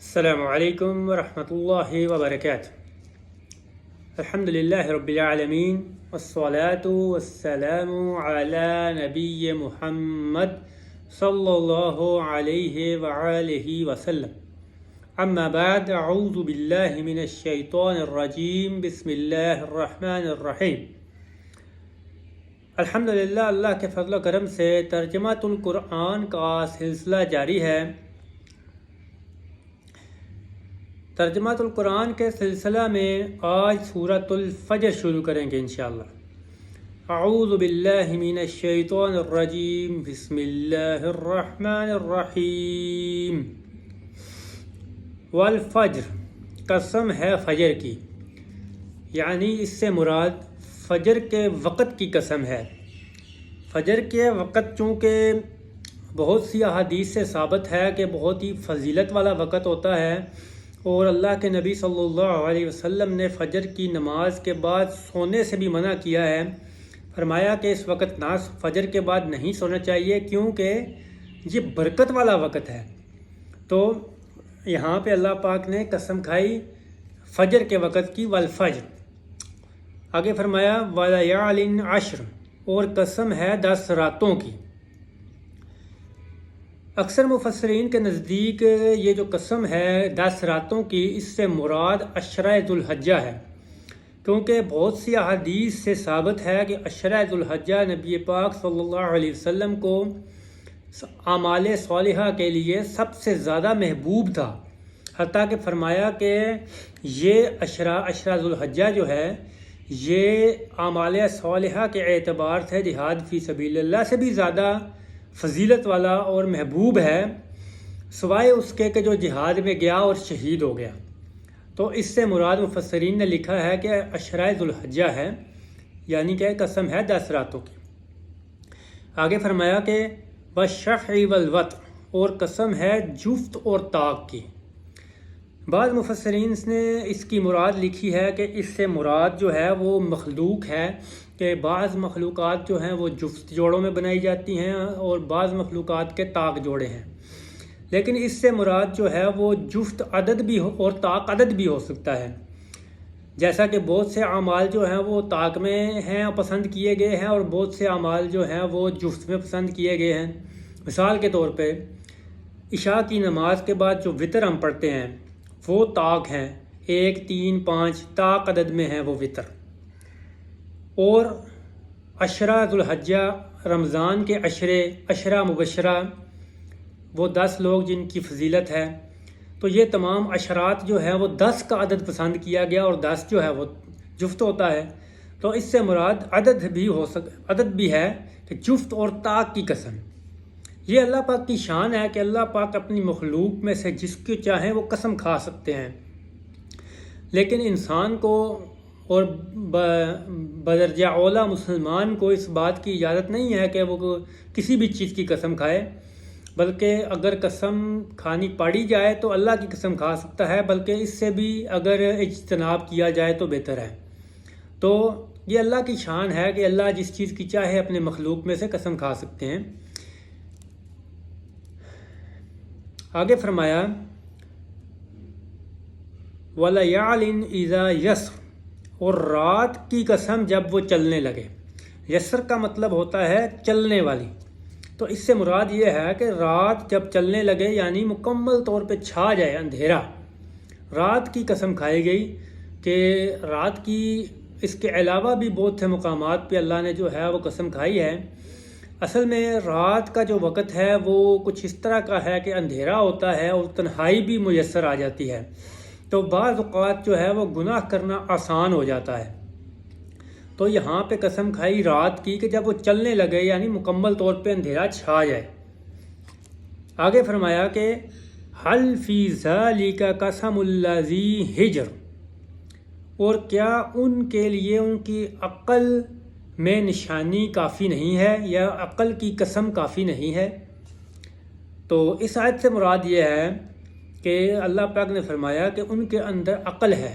السلام علیکم ورحمۃ اللہ وبرکاتہ۔ الحمد للہ رب العالمین والصلاة والسلام علی نبی محمد صلی اللہ علیہ وآلہ وسلم۔ اما بعد، اعوذ باللہ من الشیطان الرجیم، بسم اللہ الرحمن الرحیم۔ الحمد للہ، اللہ کے فضل و کرم سے ترجمۃ القرآن کا سلسلہ جاری ہے۔ ترجمۃ القرآن کے سلسلہ میں آج سورۃ الفجر شروع کریں گے انشاءاللہ۔ اعوذ باللہ من الشیطان الرجیم، بسم اللہ الرحمن الرحیم۔ والفجر، قسم ہے فجر کی، یعنی اس سے مراد فجر کے وقت کی قسم ہے۔ فجر کے وقت چونکہ بہت سی احادیث سے ثابت ہے کہ بہت ہی فضیلت والا وقت ہوتا ہے، اور اللہ کے نبی صلی اللہ علیہ وسلم نے فجر کی نماز کے بعد سونے سے بھی منع کیا ہے۔ فرمایا کہ اس وقت فجر کے بعد نہیں سونا چاہیے، کیونکہ یہ برکت والا وقت ہے۔ تو یہاں پہ اللہ پاک نے قسم کھائی فجر کے وقت کی، والفجر۔ آگے فرمایا ولیال عشر، اور قسم ہے 10 راتوں کی۔ اکثر مفسرین کے نزدیک یہ جو قسم ہے 10 راتوں کی، اس سے مراد عشرہ ذو الحجہ ہے، کیونکہ بہت سی احادیث سے ثابت ہے کہ عشرہ ذو الحجہ نبی پاک صلی اللہ علیہ وسلم کو اعمال صالحہ کے لیے سب سے زیادہ محبوب تھا، حتیٰ کہ فرمایا کہ یہ عشرہ ذو الحجہ جو ہے یہ اعمال صالحہ کے اعتبار سے جہاد فی سبیل اللہ سے بھی زیادہ فضیلت والا اور محبوب ہے، سوائے اس کے کہ جو جہاد میں گیا اور شہید ہو گیا۔ تو اس سے مراد مفسرین نے لکھا ہے کہ عشرہ ذو الحجہ ہے، یعنی کہ قسم ہے 10 راتوں کی۔ آگے فرمایا کہ والشفع والوتر، اور قسم ہے جفت اور طاق کی۔ بعض مفسرین نے اس کی مراد لکھی ہے کہ اس سے مراد جو ہے وہ مخلوق ہے، کہ بعض مخلوقات جو ہیں وہ جفت جوڑوں میں بنائی جاتی ہیں اور بعض مخلوقات کے طاق جوڑے ہیں، لیکن اس سے مراد جو ہے وہ جفت عدد بھی ہو اور طاق عدد بھی ہو سکتا ہے، جیسا کہ بہت سے اعمال جو ہیں وہ طاق میں ہیں پسند کیے گئے ہیں، اور بہت سے اعمال جو ہیں وہ جفت میں پسند کیے گئے ہیں۔ مثال کے طور پہ عشاء کی نماز کے بعد جو وطر ہم پڑھتے ہیں وہ طاق ہیں، 1 3 5 طاق عدد میں ہیں وہ وطر۔ اور عشرہ ذو الحجہ، رمضان کے عشرہ مبشرہ، وہ 10 لوگ جن کی فضیلت ہے، تو یہ تمام عشرات جو ہے وہ 10 کا عدد پسند کیا گیا، اور 10 جو ہے وہ جفت ہوتا ہے۔ تو اس سے مراد عدد بھی ہے کہ جفت اور طاق کی قسم۔ یہ اللہ پاک کی شان ہے کہ اللہ پاک اپنی مخلوق میں سے جس کو چاہیں وہ قسم کھا سکتے ہیں، لیکن انسان کو اور بدرجہ اولیٰ مسلمان کو اس بات کی اجازت نہیں ہے کہ وہ کسی بھی چیز کی قسم کھائے، بلکہ اگر قسم کھانی پڑی جائے تو اللہ کی قسم کھا سکتا ہے، بلکہ اس سے بھی اگر اجتناب کیا جائے تو بہتر ہے۔ تو یہ اللہ کی شان ہے کہ اللہ جس چیز کی چاہے اپنے مخلوق میں سے قسم کھا سکتے ہیں۔ آگے فرمایا وَلَيَالٍ إِذَا يَسْرٍ، اور رات کی قسم جب وہ چلنے لگے۔ یسر کا مطلب ہوتا ہے چلنے والی، تو اس سے مراد یہ ہے کہ رات جب چلنے لگے، یعنی مکمل طور پہ چھا جائے اندھیرا، رات کی قسم کھائی گئی۔ کہ رات کی اس کے علاوہ بھی بہت سے مقامات پہ اللہ نے جو ہے وہ قسم کھائی ہے۔ اصل میں رات کا جو وقت ہے وہ کچھ اس طرح کا ہے کہ اندھیرا ہوتا ہے اور تنہائی بھی میسر آ جاتی ہے، تو بعض اوقات جو ہے وہ گناہ کرنا آسان ہو جاتا ہے۔ تو یہاں پہ قسم کھائی رات کی کہ جب وہ چلنے لگے، یعنی مکمل طور پہ اندھیرا چھا جائے۔ آگے فرمایا کہ حل فی ذالک قسم الذی حجر، اور کیا ان کے لیے ان کی عقل میں نشانی کافی نہیں ہے، یا عقل کی قسم کافی نہیں ہے؟ تو اس آیت سے مراد یہ ہے کہ اللہ پاک نے فرمایا کہ ان کے اندر عقل ہے،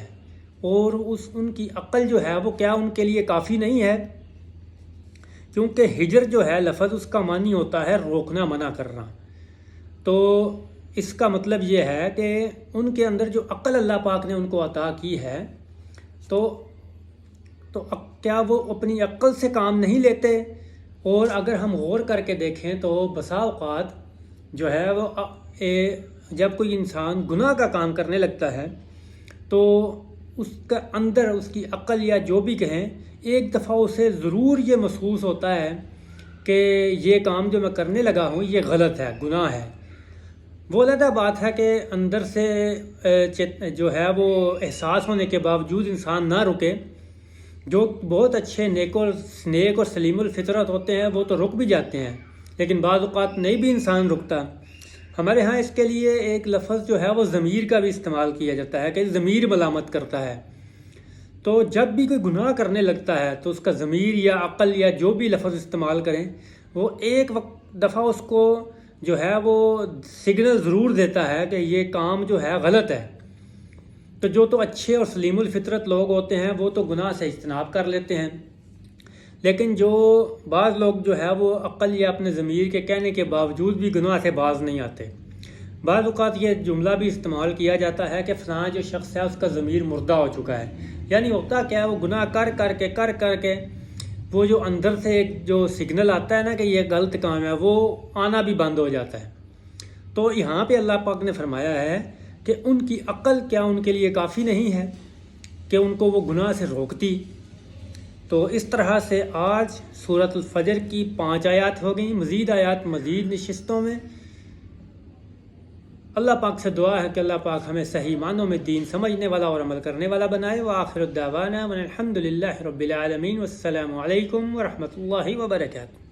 اور ان کی عقل جو ہے وہ کیا ان کے لیے کافی نہیں ہے؟ کیونکہ ہجر جو ہے لفظ اس کا معنی ہوتا ہے روکنا، منع کرنا۔ تو اس کا مطلب یہ ہے کہ ان کے اندر جو عقل اللہ پاک نے ان کو عطا کی ہے تو کیا وہ اپنی عقل سے کام نہیں لیتے؟ اور اگر ہم غور کر کے دیکھیں تو بسا اوقات جو ہے وہ جب کوئی انسان گناہ کا کام کرنے لگتا ہے تو اس کا اندر اس کی عقل یا جو بھی کہیں ایک دفعہ اسے ضرور یہ محسوس ہوتا ہے کہ یہ کام جو میں کرنے لگا ہوں یہ غلط ہے، گناہ ہے۔ وہ علیحدہ بات ہے کہ اندر سے جو ہے وہ احساس ہونے کے باوجود انسان نہ رکے۔ جو بہت اچھے نیک اور سلیم الفطرت ہوتے ہیں وہ تو رک بھی جاتے ہیں، لیکن بعض اوقات نہیں بھی انسان رکتا۔ ہمارے ہاں اس کے لیے ایک لفظ جو ہے وہ ضمیر کا بھی استعمال کیا جاتا ہے کہ ضمیر ملامت کرتا ہے۔ تو جب بھی کوئی گناہ کرنے لگتا ہے تو اس کا ضمیر یا عقل یا جو بھی لفظ استعمال کریں وہ ایک دفعہ اس کو جو ہے وہ سگنل ضرور دیتا ہے کہ یہ کام جو ہے غلط ہے۔ تو جو تو اچھے اور سلیم الفطرت لوگ ہوتے ہیں وہ تو گناہ سے اجتناب کر لیتے ہیں، لیکن جو بعض لوگ جو ہے وہ عقل یا اپنے ضمیر کے کہنے کے باوجود بھی گناہ سے باز نہیں آتے۔ بعض اوقات یہ جملہ بھی استعمال کیا جاتا ہے کہ فلاں جو شخص ہے اس کا ضمیر مردہ ہو چکا ہے، یعنی ہوتا کیا ہے وہ گناہ کر کے وہ جو اندر سے ایک جو سگنل آتا ہے نا کہ یہ غلط کام ہے وہ آنا بھی بند ہو جاتا ہے۔ تو یہاں پہ اللہ پاک نے فرمایا ہے کہ ان کی عقل کیا ان کے لیے کافی نہیں ہے کہ ان کو وہ گناہ سے روکتی؟ تو اس طرح سے آج سورۃ الفجر کی 5 آیات ہو گئیں، مزید آیات مزید نشستوں میں۔ اللہ پاک سے دعا ہے کہ اللہ پاک ہمیں صحیح معنوں میں دین سمجھنے والا اور عمل کرنے والا بنائے۔ وآخر الدعوانا الحمد للہ رب العالمین، والسلام علیکم ورحمۃ اللہ وبرکاتہ۔